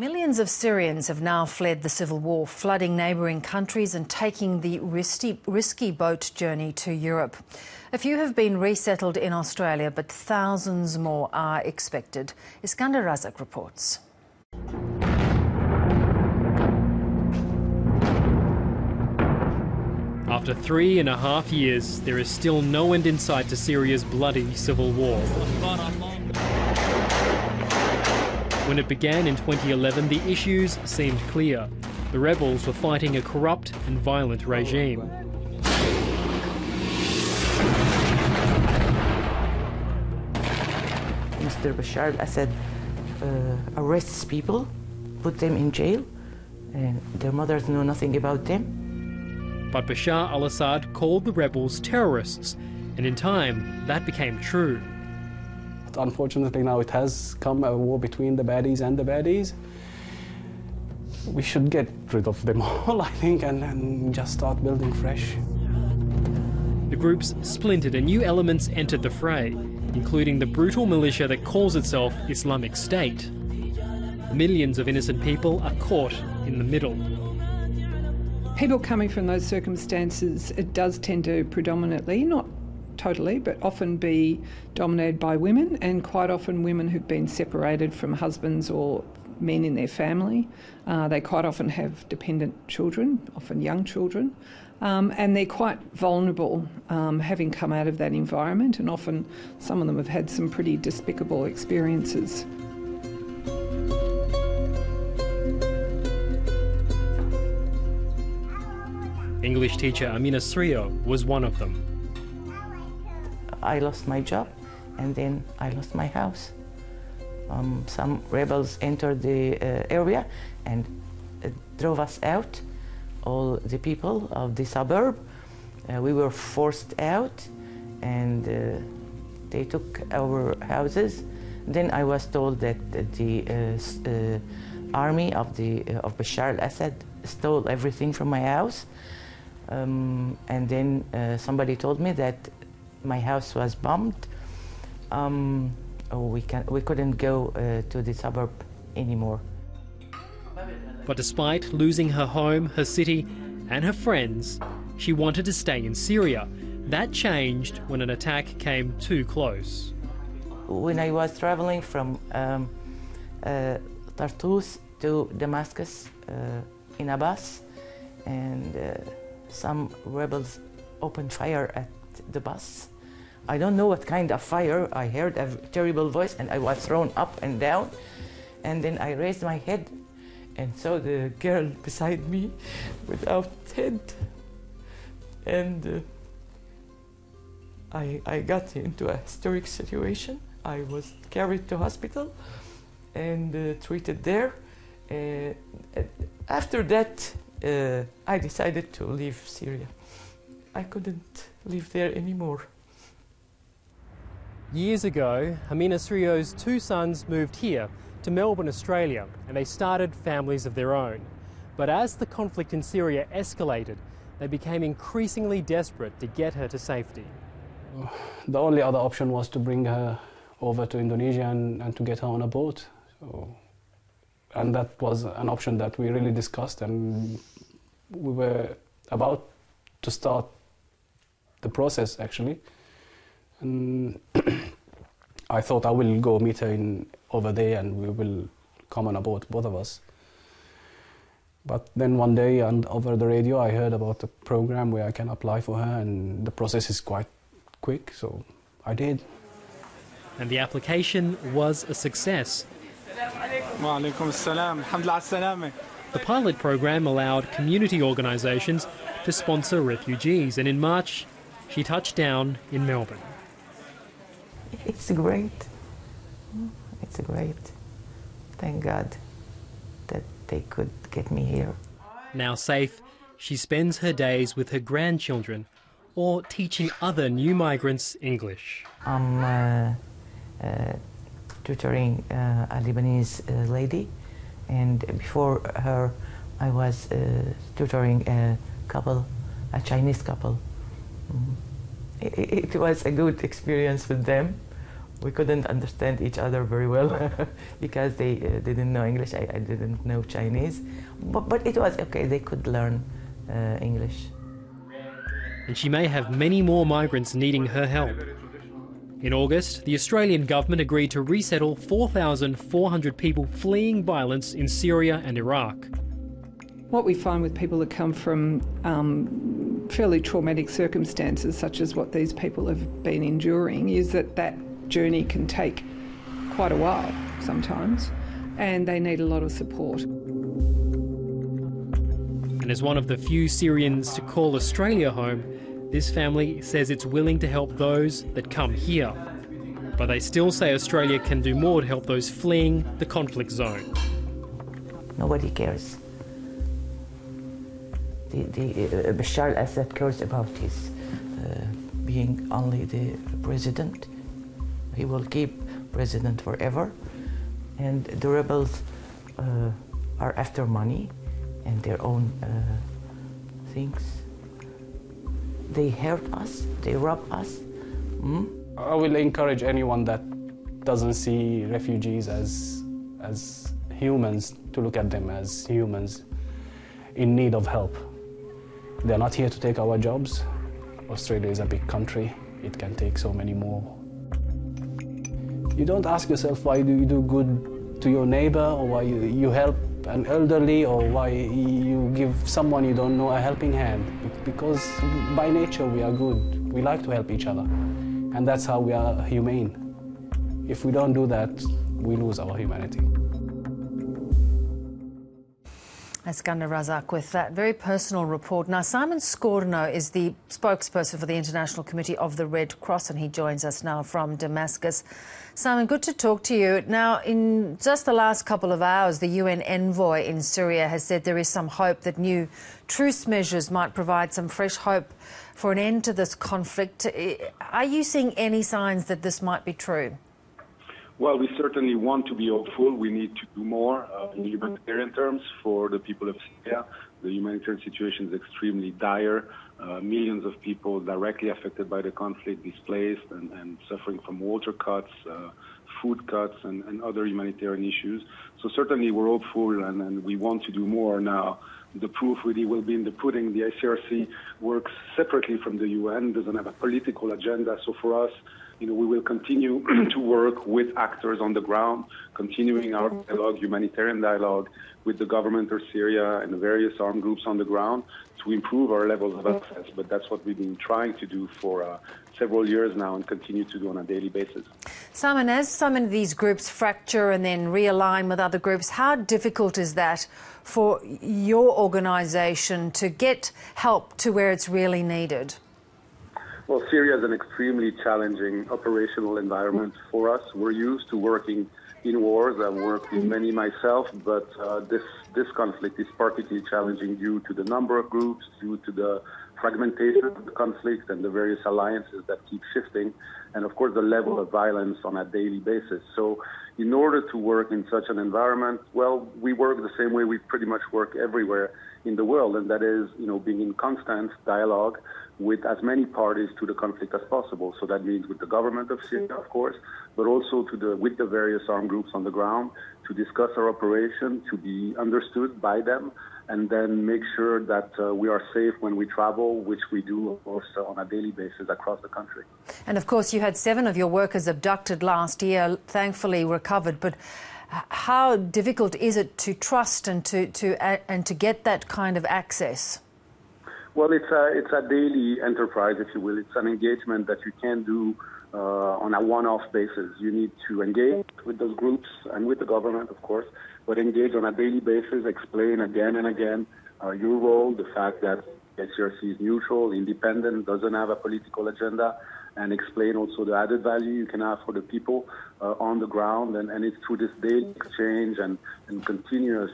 Millions of Syrians have now fled the civil war, flooding neighbouring countries and taking the risky boat journey to Europe. A few have been resettled in Australia, but thousands more are expected. Iskander Razak reports. After 3.5 years, there is still no end in sight to Syria's bloody civil war. When it began in 2011, the issues seemed clear. The rebels were fighting a corrupt and violent regime. Mr. Bashar al-Assad arrests people, put them in jail, and their mothers know nothing about them. But Bashar al-Assad called the rebels terrorists, and in time, that became true. Unfortunately, now it has come a war between the baddies and the baddies. We should get rid of them all, I think, and just start building fresh. The groups splintered and new elements entered the fray, including the brutal militia that calls itself Islamic State. Millions of innocent people are caught in the middle. People coming from those circumstances, it does tend to predominantly, not totally, but often be dominated by women, and quite often women who've been separated from husbands or men in their family. They quite often have dependent children, often young children, and they're quite vulnerable having come out of that environment, and often some of them have had some pretty despicable experiences. English teacher Amina Srio was one of them. I lost my job, and then I lost my house. Some rebels entered the area and drove us out, all the people of the suburb. We were forced out, and they took our houses. Then I was told that the army of Bashar al-Assad stole everything from my house. And then somebody told me that my house was bombed. We couldn't go to the suburb anymore. But despite losing her home, her city and her friends, she wanted to stay in Syria. That changed when an attack came too close. When I was traveling from Tartus to Damascus in a bus, and some rebels opened fire at the bus. I don't know what kind of fire. I heard a terrible voice and I was thrown up and down, and then I raised my head and saw the girl beside me without head, and I got into a hysteric situation. I was carried to hospital and treated there. After that, I decided to leave Syria. I couldn't live there anymore. Years ago, Amina Srio's two sons moved here to Melbourne, Australia, and they started families of their own. But as the conflict in Syria escalated, they became increasingly desperate to get her to safety. The only other option was to bring her over to Indonesia and to get her on a boat. And that was an option that we really discussed, and we were about to start the process, actually. And I thought I will go meet her over there and we will come on a boat, both of us. But then one day, and over the radio, I heard about a program where I can apply for her, and the process is quite quick, so I did. And the application was a success. The pilot program allowed community organisations to sponsor refugees, and in March, she touched down in Melbourne. It's great. It's great. Thank God that they could get me here. Now safe, she spends her days with her grandchildren or teaching other new migrants English. I'm tutoring a Lebanese lady, and before her I was tutoring a Chinese couple. It was a good experience with them. We couldn't understand each other very well because they didn't know English. I didn't know Chinese, but it was okay. They could learn English. And she may have many more migrants needing her help. In August, the Australian government agreed to resettle 4,400 people fleeing violence in Syria and Iraq. What we find with people that come from fairly traumatic circumstances, such as what these people have been enduring, is that that journey can take quite a while sometimes, and they need a lot of support. And as one of the few Syrians to call Australia home, this family says it's willing to help those that come here. But they still say Australia can do more to help those fleeing the conflict zone. Nobody cares. Bashar al-Assad cares about his being only the president. He will keep president forever. And the rebels are after money and their own things. They hurt us, they rob us. I will encourage anyone that doesn't see refugees as humans to look at them as humans in need of help. They're not here to take our jobs. Australia is a big country. It can take so many more. You don't ask yourself why do you do good to your neighbor, or why you help an elderly, or why you give someone you don't know a helping hand. Because by nature we are good. We like to help each other. And that's how we are humane. If we don't do that, we lose our humanity. Iskander Razak with that very personal report. Now, Simon Skorno is the spokesperson for the International Committee of the Red Cross, and he joins us now from Damascus. Simon, good to talk to you. Now, in just the last couple of hours, the UN envoy in Syria has said there is some hope that new truce measures might provide some fresh hope for an end to this conflict. Are you seeing any signs that this might be true? Well, we certainly want to be hopeful. We need to do more in humanitarian terms for the people of Syria. The humanitarian situation is extremely dire. Millions of people directly affected by the conflict, displaced and suffering from water cuts, food cuts, and other humanitarian issues. So certainly we're hopeful and we want to do more now. The proof really will be in the pudding. The ICRC works separately from the UN, doesn't have a political agenda. So for us, we will continue to work with actors on the ground, continuing our dialogue, humanitarian dialogue with the government of Syria and the various armed groups on the ground to improve our levels of access. But that's what we've been trying to do for several years now and continue to do on a daily basis. Simon, as some of these groups fracture and then realign with other groups, how difficult is that for your organisation to get help to where it's really needed? Well, Syria is an extremely challenging operational environment for us. We're used to working in wars. I've worked in many myself, but this conflict is particularly challenging due to the number of groups, due to the fragmentation of the conflict and the various alliances that keep shifting, and of course the level of violence on a daily basis. So in order to work in such an environment, well, we work the same way we pretty much work everywhere in the world, and that is, being in constant dialogue with as many parties to the conflict as possible. So that means with the government of Syria, of course, but also with the various armed groups on the ground to discuss our operation, to be understood by them, and then make sure that we are safe when we travel, which we do, of course, on a daily basis across the country. And of course, you had 7 of your workers abducted last year, thankfully recovered. But how difficult is it to trust and to get that kind of access? Well, it's a daily enterprise, if you will. It's an engagement that you can't do on a one-off basis. You need to engage with those groups and with the government, of course, but engage on a daily basis, explain again and again your role, the fact that ICRC is neutral, independent, doesn't have a political agenda, and explain also the added value you can have for the people on the ground. And it's through this daily exchange and continuous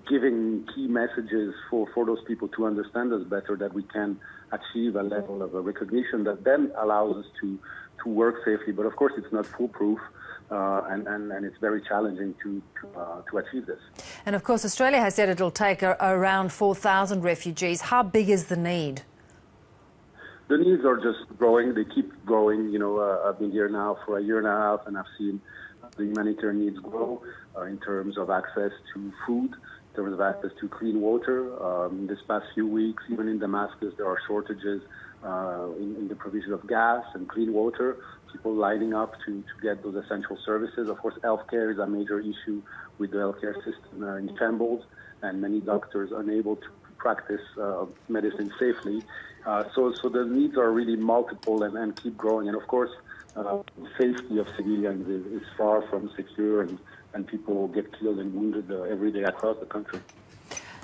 giving key messages for those people to understand us better that we can achieve a level of recognition that then allows us to work safely. But of course, it's not foolproof, and it's very challenging to achieve this. And of course, Australia has said it'll take around 4,000 refugees. How big is the need? the needs are just growing. They keep growing. You know, I've been here now for a year and a half, and I've seen the humanitarian needs grow in terms of access to food, in terms of access to clean water. This past few weeks, even in Damascus, there are shortages in the provision of gas and clean water. People lining up to get those essential services. Of course, healthcare is a major issue with the healthcare system in shambles, and many doctors unable to practice medicine safely. So the needs are really multiple and keep growing. And of course, safety of civilians is far from secure, and people get killed and wounded every day across the country.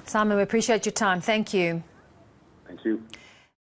Simon, we appreciate your time. Thank you. Thank you.